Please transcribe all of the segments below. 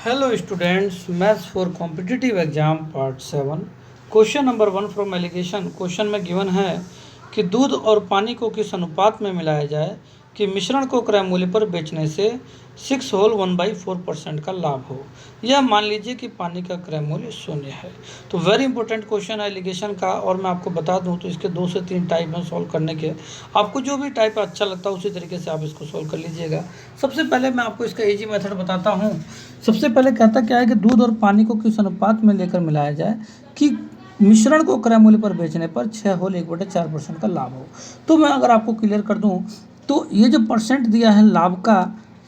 Hello students, Maths for Competitive Exam Part 7 question number 1 from alligation. Question में given है कि दूध और पानी को किस अनुपात में मिलाया जाए कि मिश्रण को क्रय मूल्य पर बेचने से 6 होल 1/4% का लाभ हो। यह मान लीजिए कि पानी का क्रय मूल्य 0 है। तो वेरी इंपॉर्टेंट क्वेश्चन है एलिगेशन का, और मैं आपको बता दूं तो इसके 2 से 3 टाइप हैं सॉल्व करने के। आपको जो भी टाइप अच्छा लगता है उसी तरीके से आप इसको सॉल्व कर लीजिएगा। सबसे पहले मैं आपको इसका ईजी मेथड बताता हूँ। सबसे पहले कहता क्या है कि दूध और पानी को किस अनुपात में लेकर मिलाया जाए कि मिश्रण को क्रय मूल्य पर बेचने पर 6 होल 1/4% का लाभ हो। तो मैं अगर आपको क्लियर कर दूं तो ये जो परसेंट दिया है लाभ का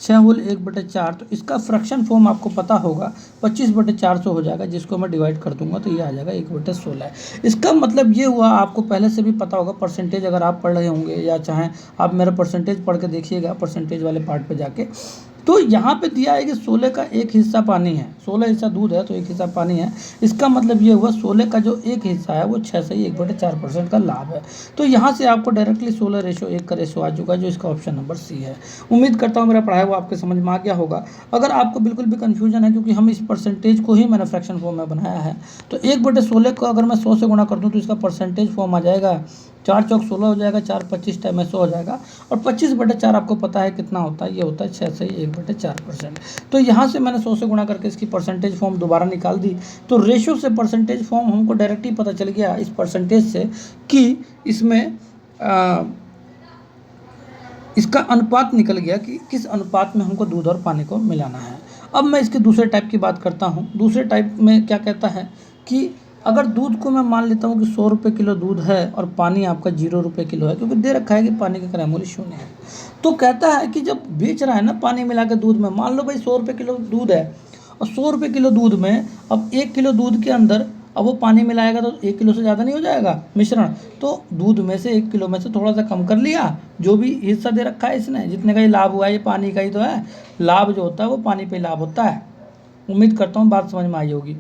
6 होल 1/4, तो इसका फ्रैक्शन फॉर्म आपको पता होगा 25/400 हो जाएगा, जिसको मैं डिवाइड कर दूंगा तो ये आ जाएगा 1/16। इसका मतलब ये हुआ, आपको पहले से भी पता होगा परसेंटेज, अगर आप पढ़ रहे होंगे या चाहें आप मेरा परसेंटेज पढ़ के देखिएगा परसेंटेज वाले पार्ट पे जाके। तो यहाँ पे दिया है कि 16 का एक हिस्सा पानी है, 16 हिस्सा दूध है तो एक हिस्सा पानी है। इसका मतलब ये हुआ 16 का जो एक हिस्सा है वो 6 से ही 1/4% का लाभ है। तो यहाँ से आपको डायरेक्टली 16:1 का रेशो आ चुका है, जो इसका ऑप्शन नंबर सी है। उम्मीद करता हूँ मेरा पढ़ाया हुआ आपके समझ में आ गया होगा। अगर आपको बिल्कुल भी कन्फ्यूजन है, क्योंकि हम इस परसेंटेज को ही मैंने फ्रैक्शन फॉर्म में बनाया है, तो 1/16 को अगर मैं 100 से गुणा कर दूँ तो इसका परसेंटेज फॉर्म आ जाएगा 4 चौक 16 हो जाएगा, 4 25 टाइम में 100 हो जाएगा। और 25/4 आपको पता है कितना होता है, ये होता है 6 से 1/4%। तो यहाँ से मैंने 100 से गुणा करके इसकी परसेंटेज फॉर्म दोबारा निकाल दी। तो रेशो से परसेंटेज फॉर्म हमको डायरेक्ट ही पता चल गया इस परसेंटेज से कि इसमें इसका अनुपात निकल गया कि किस अनुपात में हमको दूध और पानी को मिलाना है। अब मैं इसके दूसरे टाइप की बात करता हूँ। दूसरे टाइप में क्या कहता है कि अगर दूध को मैं मान लेता हूँ कि 100 रुपये किलो दूध है और पानी आपका 0 रुपये किलो है, क्योंकि दे रखा है कि पानी का क्रय मूल्य 0 है। तो कहता है कि जब बेच रहा है ना पानी मिला के दूध में, मान लो भाई 100 रुपये किलो दूध है और 100 रुपये किलो दूध में अब 1 किलो दूध के अंदर अब वो पानी मिलाएगा तो 1 किलो से ज़्यादा नहीं हो जाएगा मिश्रण। तो दूध में से 1 किलो में से थोड़ा सा कम कर लिया, जो भी हिस्सा दे रखा है इसने, जितने का ये लाभ हुआ है ये पानी का ही तो है। लाभ जो होता है वो पानी पे लाभ होता है। उम्मीद करता हूँ बात समझ में आई होगी।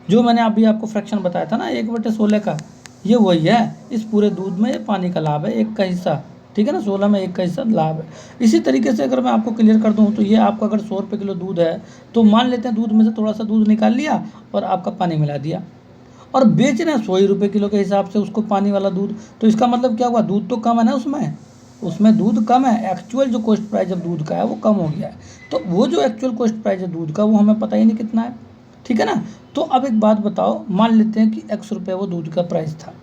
जो मैंने अभी आपको फ्रैक्शन बताया था ना 1/16 का, ये वही है। इस पूरे दूध में ये पानी का लाभ है, 1 का हिस्सा, ठीक है ना, 16 में 1 का हिस्सा लाभ है। इसी तरीके से अगर मैं आपको क्लियर कर दूं तो ये आपका अगर 100 रुपये किलो दूध है तो मान लेते हैं दूध में से थोड़ा सा दूध निकाल लिया और आपका पानी मिला दिया, और बेच रहे हैं 100 रुपये किलो के हिसाब से उसको पानी वाला दूध। तो इसका मतलब क्या हुआ, दूध तो कम है ना, उसमें दूध कम है। एक्चुअल जो कॉस्ट प्राइस जब दूध का है वो कम हो गया है। तो वो जो एक्चुअल कॉस्ट प्राइस है दूध का वो हमें पता ही नहीं कितना है, ठीक है ना। तो अब एक बात बताओ, मान लेते हैं कि x रुपये वो दूध का प्राइस था,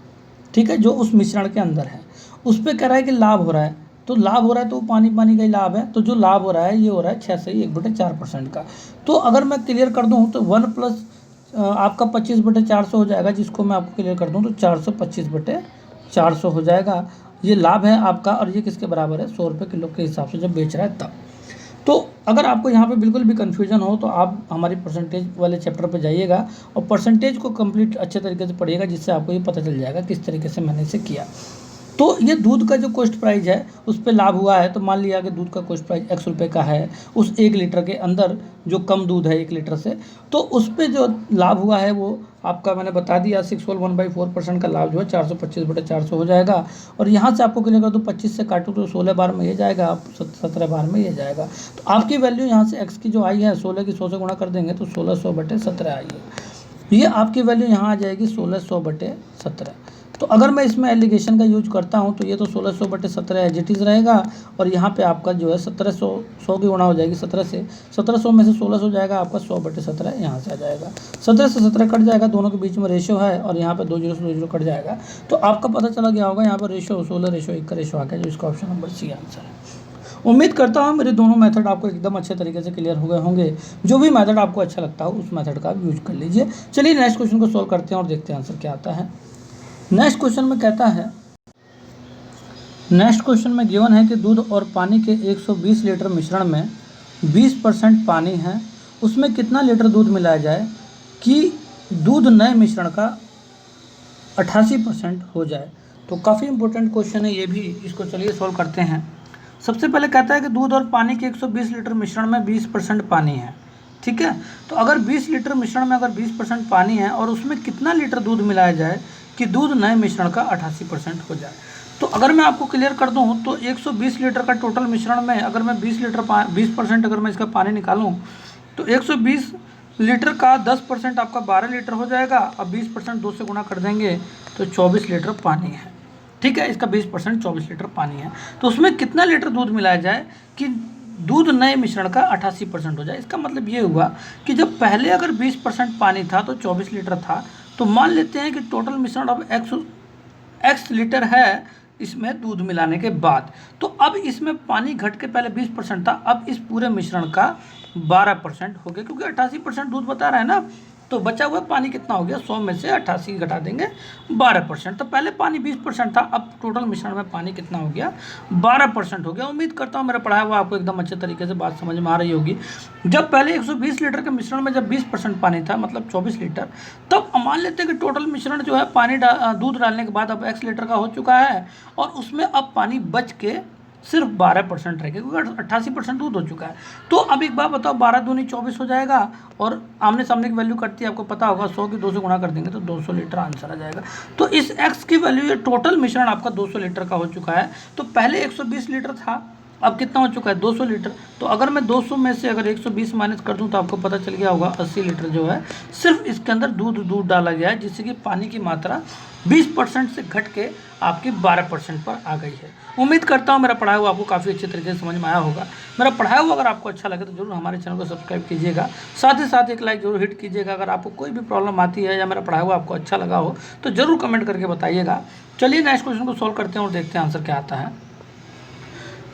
ठीक है, जो उस मिश्रण के अंदर है। उस पर कह रहा है कि लाभ हो रहा है, तो लाभ हो रहा है तो पानी पानी का ही लाभ है। तो जो लाभ हो रहा है ये हो रहा है 6 से 1/4% का। तो अगर मैं क्लियर कर दूँ तो 1 प्लस आपका 25/400 हो जाएगा, जिसको मैं आपको क्लियर कर दूँ तो 425/400 हो जाएगा। ये लाभ है आपका, और ये किसके बराबर है, 100 रुपये किलो के हिसाब से जब बेच रहा है तब। तो अगर आपको यहाँ पे बिल्कुल भी कन्फ्यूजन हो तो आप हमारी परसेंटेज वाले चैप्टर पे जाइएगा और परसेंटेज को कंप्लीट अच्छे तरीके से पढ़िएगा, जिससे आपको ये पता चल जाएगा किस तरीके से मैंने इसे किया। तो ये दूध का जो कॉस्ट प्राइस है उस पर लाभ हुआ है। तो मान लिया कि दूध का कॉस्ट प्राइस x रुपये का है, उस 1 लीटर के अंदर जो कम दूध है 1 लीटर से, तो उस पर जो लाभ हुआ है वो आपका मैंने बता दिया 6 होल 1/4% का लाभ जो है 425/400 हो जाएगा। और यहाँ से आपको क्लियर कर दो 25 से काटूँ तो 16 बार में ये जाएगा, 17 बार में ये जाएगा। तो आपकी वैल्यू यहाँ से x की जो आई है 16 की 100 से गुणा कर देंगे तो 1600/17 आई है। ये आपकी वैल्यू यहाँ आ जाएगी 1600/17। तो अगर मैं इसमें एलिगेशन का यूज करता हूं तो ये तो 1600/17 एज इट इज़ रहेगा, और यहाँ पे आपका जो है 1700, 100 की गुणा हो जाएगी 17 से, 1700 में से 1600 हो जाएगा आपका 100/17 यहाँ से आ जाएगा। 17 से 17 कट जाएगा, दोनों के बीच में रेशो है, और यहाँ पे 2 0 से 2 0 कट जाएगा। तो आपका पता चला गया होगा यहाँ पर रेशो 16:1 का रेशो आ गया, जो इसका ऑप्शन नंबर सी आंसर है। उम्मीद करता हूँ मेरे दोनों मेथड आपको एकदम अच्छे तरीके से क्लियर हो गए होंगे। जो भी मेथड आपको अच्छा लगता हो उस मेथड का आप यूज कर लीजिए। चलिए नेक्स्ट क्वेश्चन को सोल्व करते हैं और देखते हैं आंसर क्या आता है। नेक्स्ट क्वेश्चन में कहता है, नेक्स्ट क्वेश्चन में गिवन है कि दूध और पानी के 120 लीटर मिश्रण में 20% पानी है, उसमें कितना लीटर दूध मिलाया जाए कि दूध नए मिश्रण का 88% हो जाए। तो काफ़ी इंपॉर्टेंट क्वेश्चन है ये भी, इसको चलिए सॉल्व करते हैं। सबसे पहले कहता है कि दूध और पानी के 120 लीटर मिश्रण में 20% पानी है, ठीक है। तो अगर 20 लीटर मिश्रण में अगर 20% पानी है और उसमें कितना लीटर दूध मिलाया जाए कि दूध नए मिश्रण का 88% हो जाए। तो अगर मैं आपको क्लियर कर दूं तो 120 लीटर का टोटल मिश्रण में अगर मैं 20% अगर मैं इसका पानी निकालूं तो 120 लीटर का 10% आपका 12 लीटर हो जाएगा। अब 20% 2 से गुणा कर देंगे तो 24 लीटर पानी है। ठीक है, इसका 20% 24 लीटर पानी है। तो उसमें कितना लीटर दूध मिलाया जाए कि दूध नए मिश्रण का 88% हो जाए। इसका मतलब ये हुआ कि जब पहले अगर 20% पानी था तो 24 लीटर था, तो मान लेते हैं कि टोटल मिश्रण अब एक्स लीटर है इसमें दूध मिलाने के बाद। तो अब इसमें पानी घट के पहले 20% था, अब इस पूरे मिश्रण का 12% हो गया, क्योंकि 88% दूध बता रहा है ना। तो बचा हुआ पानी कितना हो गया, 100 में से 88 घटा देंगे 12%। तो पहले पानी 20% था, अब टोटल मिश्रण में पानी कितना हो गया, 12% हो गया। उम्मीद करता हूँ मेरा पढ़ाया हुआ आपको एकदम अच्छे तरीके से बात समझ में आ रही होगी। जब पहले 120 लीटर के मिश्रण में जब 20% पानी था, मतलब 24 लीटर, तब मान लेते हैं कि टोटल मिश्रण जो है दूध डालने के बाद अब x लीटर का हो चुका है, और उसमें अब पानी बच के सिर्फ 12% रह गया, क्योंकि 88% दूध हो चुका है। तो अब एक बात बताओ, 12 दूनी 24 हो जाएगा, और आमने सामने की वैल्यू कटती है, आपको पता होगा 100 की 2 से गुणा कर देंगे तो 200 लीटर आंसर आ जाएगा। तो इस x की वैल्यू, ये टोटल मिश्रण आपका 200 लीटर का हो चुका है। तो पहले 120 लीटर था, अब कितना हो चुका है, 200 लीटर। तो अगर मैं 200 में से अगर 120 माइनस कर दूं तो आपको पता चल गया होगा 80 लीटर जो है सिर्फ इसके अंदर दूध डाला गया है, जिससे कि पानी की मात्रा 20% से घट के आपकी 12% पर आ गई है। उम्मीद करता हूँ मेरा पढ़ाया हुआ आपको काफ़ी अच्छे तरीके से समझ में आया होगा। मेरा पढ़ाया हुआ अगर आपको अच्छा लगे तो जरूर हमारे चैनल को सब्सक्राइब कीजिएगा, साथ ही साथ एक लाइक जरूर हिट कीजिएगा। अगर आपको कोई भी प्रॉब्लम आती है या मेरा पढ़ाया हुआ आपको अच्छा लगा हो तो जरूर कमेंट करके बताइएगा। चलिए नेक्स्ट क्वेश्चन को सॉल्व करते हैं और देखते हैं आंसर क्या आता है।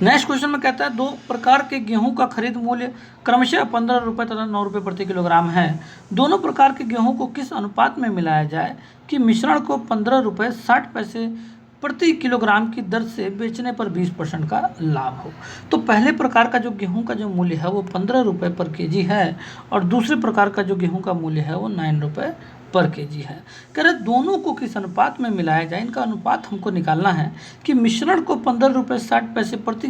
नेक्स्ट क्वेश्चन में कहता है 2 प्रकार के गेहूं का खरीद मूल्य क्रमशः 15 रुपये तथा 9 रुपये प्रति किलोग्राम है। दोनों प्रकार के गेहूं को किस अनुपात में मिलाया जाए कि मिश्रण को 15 रुपये 60 पैसे प्रति किलोग्राम की दर से बेचने पर 20% का लाभ हो। तो पहले प्रकार का जो गेहूं का जो मूल्य है वो 15 रुपये पर केजी है, और दूसरे प्रकार का जो गेहूं का मूल्य है वो 9 रुपये पर केजी है। कह रहे दोनों को किस अनुपात में मिलाया जाए, इनका अनुपात हमको निकालना है कि मिश्रण को 15 रुपये 60 पैसे प्रति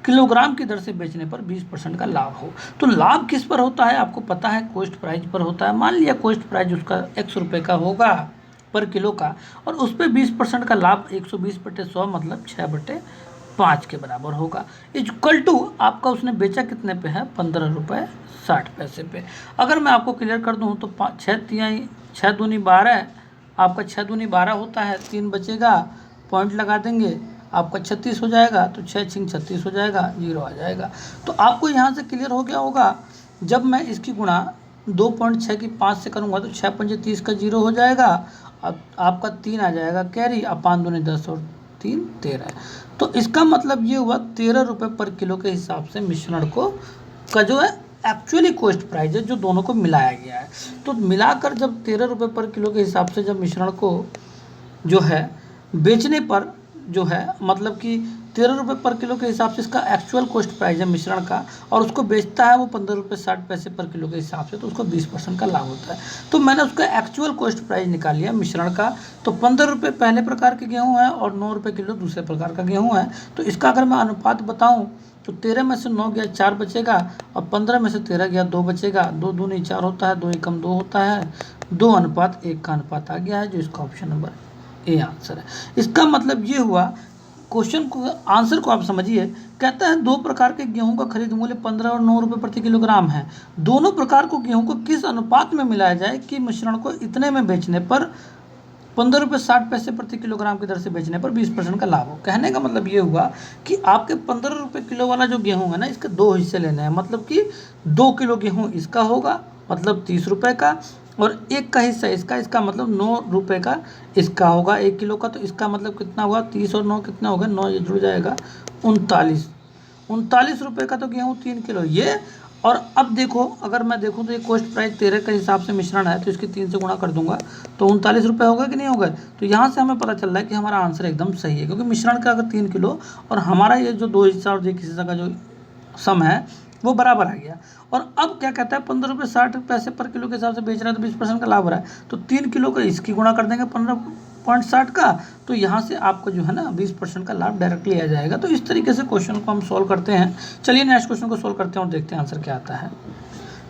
किलोग्राम की दर से बेचने पर 20% का लाभ हो। तो लाभ किस पर होता है, आपको पता है कॉस्ट प्राइस पर होता है। मान लिया कॉस्ट प्राइस उसका 100 रुपये का होगा पर किलो का, और उस पर 20% का लाभ 120/100 मतलब 6/5 के बराबर होगा। इक्वल टू आपका उसने बेचा कितने पे है, 15 रुपये 60 पैसे पे। अगर मैं आपको क्लियर कर दूं तो 6 दूनी 12, आपका 6 दूनी 12 होता है, 3 बचेगा, पॉइंट लगा देंगे, आपका 36 हो जाएगा। तो 6 छिंग 36 हो जाएगा, 0 आ जाएगा। तो आपको यहाँ से क्लियर हो गया होगा। जब मैं इसकी गुणा 2.6 की 5 से करूँगा तो 6 पंजे 30 का 0 हो जाएगा। अब आपका 3 आ जाएगा कैरी, अब 5 दूनी 10 और 3 13। तो इसका मतलब ये हुआ 13 रुपये पर किलो के हिसाब से मिश्रण को का जो है एक्चुअली कॉस्ट प्राइस है, जो दोनों को मिलाया गया है। तो मिलाकर जब 13 रुपये पर किलो के हिसाब से जब मिश्रण को जो है बेचने पर जो है, मतलब कि 13 रुपये पर किलो के हिसाब से इसका एक्चुअल कॉस्ट प्राइस है मिश्रण का, और उसको बेचता है वो 15 रुपये 60 पैसे पर किलो के हिसाब से, तो उसको 20% का लाभ होता है। तो मैंने उसका एक्चुअल कॉस्ट प्राइस निकाल लिया मिश्रण का। तो 15 रुपये पहले प्रकार के गेहूँ है और 9 रुपये किलो दूसरे प्रकार का गेहूँ है। तो इसका अगर मैं अनुपात बताऊँ तो 13 में से 9 गया 4 बचेगा, और 15 में से 13 गया 2 बचेगा। 2 दूनी 4 होता है, 2 एकम 2 होता है, 2:1 का अनुपात आ गया है, जो इसका ऑप्शन नंबर ए आंसर है। इसका मतलब ये हुआ, क्वेश्चन को आंसर को आप समझिए। कहता है 2 प्रकार के गेहूं का खरीद मूल्य 15 और 9 रुपये प्रति किलोग्राम है। दोनों प्रकार को गेहूं को किस अनुपात में मिलाया जाए कि मिश्रण को इतने में बेचने पर 15 रुपये 60 पैसे प्रति किलोग्राम की दर से बेचने पर 20% का लाभ हो। कहने का मतलब ये हुआ कि आपके 15 रुपये किलो वाला जो गेहूँ है ना, इसके 2 हिस्से लेने हैं। मतलब कि 2 किलो गेहूँ इसका होगा, मतलब 30 रुपये का, और 1 का हिस्सा इसका मतलब 9 रुपये का इसका होगा 1 किलो का। तो इसका मतलब कितना हुआ, 30 और 9 कितना होगा, 9 ये जुड़ जाएगा 39 रुपये का तो गेहूँ 3 किलो ये। और अब देखो, अगर मैं देखूं तो ये कॉस्ट प्राइस 13 के हिसाब से मिश्रण है, तो इसकी 3 से गुणा कर दूंगा तो 39 रुपये होगा कि नहीं होगा। तो यहाँ से हमें पता चल रहा है कि हमारा आंसर एकदम सही है, क्योंकि मिश्रण का अगर 3 किलो और हमारा ये जो 2 हिस्सा और 1 हिस्सा का जो सम है वो बराबर आ गया। और अब क्या कहता है, 15 रुपये 60 पैसे पर किलो के हिसाब से बेच रहा है तो 20% का लाभ हो रहा है। तो 3 किलो का इसकी गुणा कर देंगे 15.60 का, तो यहाँ से आपको जो है ना 20% का लाभ डायरेक्टली आ जाएगा। तो इस तरीके से क्वेश्चन को हम सॉल्व करते हैं। चलिए नेक्स्ट क्वेश्चन को सॉल्व करते हैं और देखते हैं आंसर क्या आता है।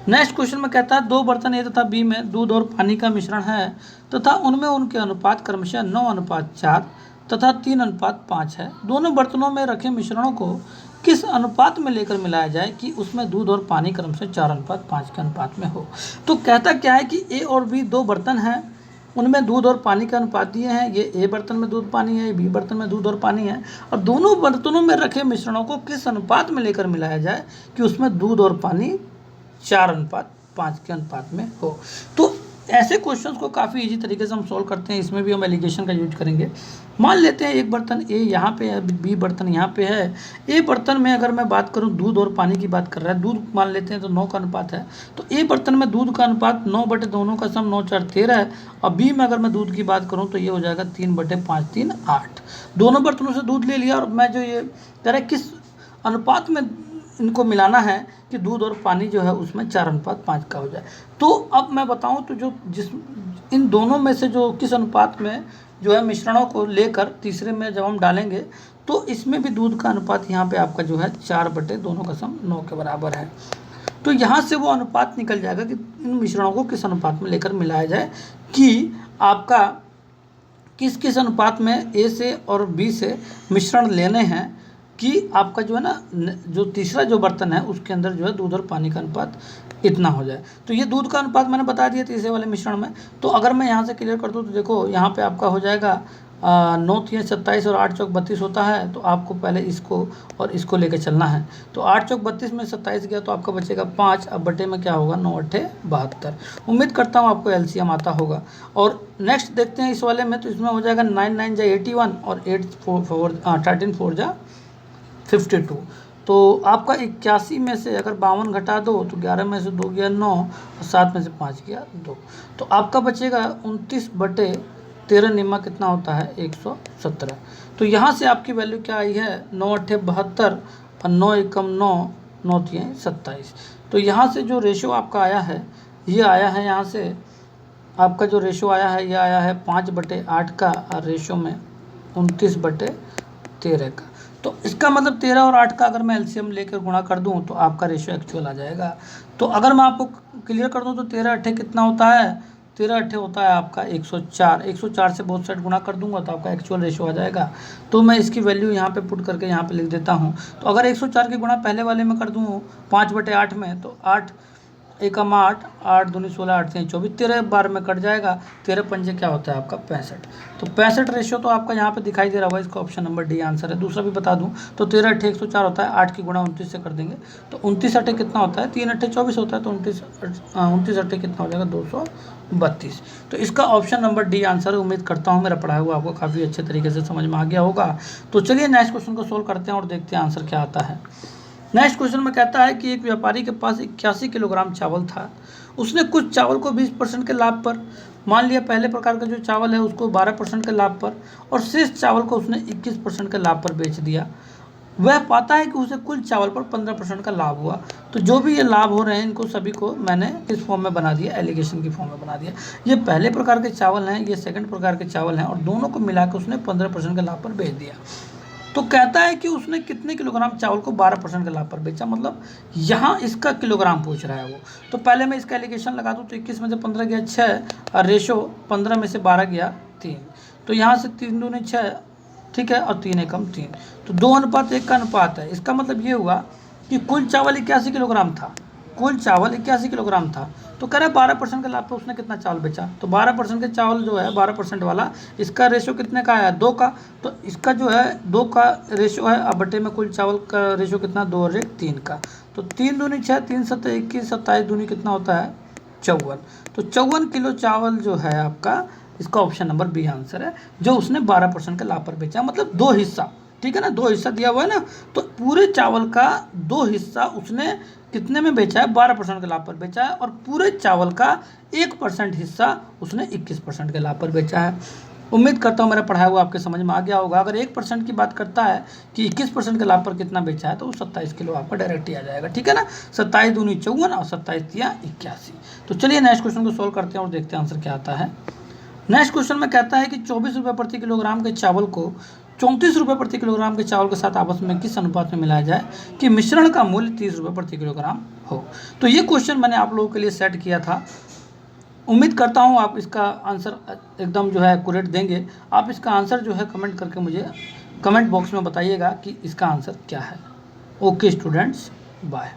नेक्स्ट क्वेश्चन में कहता है 2 बर्तन ए तथा बी में दूध और पानी का मिश्रण है तथा उनमें उनके अनुपात क्रमशः 9:4 तथा 3:5 है। दोनों बर्तनों में रखे मिश्रणों को किस अनुपात में लेकर मिलाया जाए कि उसमें दूध और पानी क्रमशः 4:5 के अनुपात में हो। तो कहता क्या है कि ए और बी दो बर्तन हैं, उनमें दूध और पानी का अनुपात दिए हैं। ये ए बर्तन में दूध पानी है, बी बर्तन में दूध और पानी है, और दोनों बर्तनों में रखे मिश्रणों को किस अनुपात में लेकर मिलाया जाए कि उसमें दूध और पानी 4:5 के अनुपात में हो। तो ऐसे क्वेश्चंस को काफ़ी इजी तरीके से हम सॉल्व करते हैं। इसमें भी हम एलिगेशन का यूज करेंगे। मान लेते हैं एक बर्तन ए यहाँ पे है, बी बर्तन यहाँ पे है। ए बर्तन में अगर मैं बात करूँ, दूध और पानी की बात कर रहा है, दूध मान लेते हैं तो 9 का अनुपात है, तो ए बर्तन में दूध का अनुपात 9/2 दोनों का सम 9 4 13 है। और बी में अगर मैं दूध की बात करूँ तो ये हो जाएगा 3/5 3 8। दोनों बर्तनों से दूध ले लिया, और मैं जो ये कह रहा है किस अनुपात में इनको मिलाना है कि दूध और पानी जो है उसमें 4:5 का हो जाए। तो अब मैं बताऊं तो जिस इन दोनों में से जो किस अनुपात में जो है मिश्रणों को लेकर तीसरे में जब हम डालेंगे तो इसमें भी दूध का अनुपात यहाँ पे आपका जो है 4/2 दोनों का सम 9 के बराबर है। तो यहाँ से वो अनुपात निकल जाएगा कि इन मिश्रणों को किस अनुपात में लेकर मिलाया जाए कि आपका किस किस अनुपात में ए से और बी से मिश्रण लेने हैं कि आपका जो है ना, जो तीसरा जो बर्तन है उसके अंदर जो है दूध और पानी का अनुपात इतना हो जाए। तो ये दूध का अनुपात मैंने बता दिया तीसरे वाले मिश्रण में। तो अगर मैं यहाँ से क्लियर कर दूँ तो देखो यहाँ पे आपका हो जाएगा 9 3 27 और 8 चौक 32 होता है। तो आपको पहले इसको और इसको लेके चलना है। तो 8 चौक 32 में 27 गया तो आपका बचेगा 5। अब बटे में क्या होगा, 9 8 72। उम्मीद करता हूँ आपको एलसीएम आता होगा। और नेक्स्ट देखते हैं इस वाले में, तो इसमें हो जाएगा 9 9 जा 81 और 13 4 जा 52। तो आपका 81 में से अगर 52 घटा दो तो 11 में से 2 गया 9 और 7 में से 5 गया 2। तो आपका बचेगा 29/13 निम्मा कितना होता है, 117। तो यहाँ से आपकी वैल्यू क्या आई है, 9 8 72 और 9 एकम 9 9 3 27। तो यहाँ से जो रेशो आपका आया है, ये आया है, यहाँ से आपका जो रेशो आया है ये आया है 5/8 का, और रेशो में 29/13 का। तो इसका मतलब 13 और 8 का अगर मैं एलसीएम लेकर गुणा कर दूं तो आपका रेशियो एक्चुअल आ जाएगा। तो अगर मैं आपको क्लियर कर दूं तो 13 8 कितना होता है, 13 8 होता है आपका 104। 104 से बोथ साइड गुणा कर दूंगा तो आपका एक्चुअल रेशियो आ जाएगा। तो मैं इसकी वैल्यू यहाँ पे पुट करके यहाँ पे लिख देता हूँ। तो अगर 104 की गुणा पहले वाले में कर दूँ 5/8 में, तो 8 एकम 8 8 दूनी 16 8 3 24, 13 बार में कट जाएगा। 13 पंजे क्या होता है आपका 65। तो 65 रेशियो तो आपका यहाँ पे दिखाई दे रहा होगा। इसका ऑप्शन नंबर डी आंसर है। दूसरा भी बता दूँ तो 13 8 104 होता है, 8 की गुणा 29 से कर देंगे तो 29 8 कितना होता है, 3 8 24 होता है। तो 29 8 कितना हो जाएगा, 232। तो इसका ऑप्शन नंबर डी आंसर है। उम्मीद करता हूँ मेरा पढ़ाया हुआ आपको काफ़ी अच्छे तरीके से समझ में आ गया होगा। तो चलिए नेक्स्ट क्वेश्चन को सोल्व करते हैं और देखते हैं आंसर क्या आता है। नेक्स्ट क्वेश्चन में कहता है कि एक व्यापारी के पास 81 किलोग्राम चावल था। उसने कुछ चावल को 20% के लाभ पर, मान लिया पहले प्रकार का जो चावल है उसको 12% के लाभ पर, और शेष चावल को उसने 21% के लाभ पर बेच दिया। वह पाता है कि उसे कुल चावल पर 15% का लाभ हुआ। तो जो भी ये लाभ हो रहे हैं इनको सभी को मैंने किस फॉर्म में बना दिया, एलिगेशन की फॉर्म में बना दिया। ये पहले प्रकार के चावल हैं, ये सेकंड प्रकार के चावल हैं, और दोनों को मिलाकर उसने 15% के लाभ पर बेच दिया। तो कहता है कि उसने कितने किलोग्राम चावल को 12% के लाभ पर बेचा, मतलब यहाँ इसका किलोग्राम पूछ रहा है वो। तो पहले मैं इसका एलिगेशन लगा दूँ तो 21 में से 15 गया 6, और रेशो 15 में से 12 गया 3। तो यहाँ से 3 दूनी 6, ठीक है, और 3 एकम 3। तो 2:1 का अनुपात है। इसका मतलब ये हुआ कि कुल चावल 81 किलोग्राम था, कुल चावल 81 किलोग्राम था। तो कह रहे 12% के लाभ पर उसने कितना चावल बेचा। तो 12% के चावल जो है 12% वाला, इसका रेशो कितने का आया, 2 का। तो इसका जो है 2 का रेशो है, अब बटे में कुल चावल का रेशो कितना, 2 और 1 3 का। तो 3 दूनी 6, 3 7 21, 27 दूनी कितना होता है 54। तो 54 किलो चावल जो है आपका, इसका ऑप्शन नंबर बी आंसर है, जो उसने 12% के लाभ पर बेचा। मतलब 2 हिस्सा, ठीक है ना, 2 हिस्सा दिया हुआ है ना। तो पूरे चावल का 2 हिस्सा उसने कितने में बेचा है, 12% के लाभ पर बेचा है, और पूरे चावल का 1% हिस्सा उसने 21% के लाभ पर बेचा है। उम्मीद करता हूँ मेरा पढ़ाया हुआ आपके समझ में आ गया होगा। अगर 1% की बात करता है कि 21% के लाभ पर कितना बेचा है तो वो 27 किलो आपका डायरेक्ट ही आ जाएगा, ठीक है ना। 27 दूनी 54 और 27 दिया 81। तो चलिए नेक्स्ट क्वेश्चन को सोल्व करते हैं और देखते हैं आंसर क्या आता है। नेक्स्ट क्वेश्चन में कहता है कि 24 रुपये प्रति किलोग्राम के चावल को 34 रुपये प्रति किलोग्राम के चावल के साथ आपस में किस अनुपात में मिलाया जाए कि मिश्रण का मूल्य 30 रुपये प्रति किलोग्राम हो। तो ये क्वेश्चन मैंने आप लोगों के लिए सेट किया था। उम्मीद करता हूँ आप इसका आंसर एकदम जो है एक्यूरेट देंगे। आप इसका आंसर जो है कमेंट करके मुझे कमेंट बॉक्स में बताइएगा कि इसका आंसर क्या है। Okay students, bye.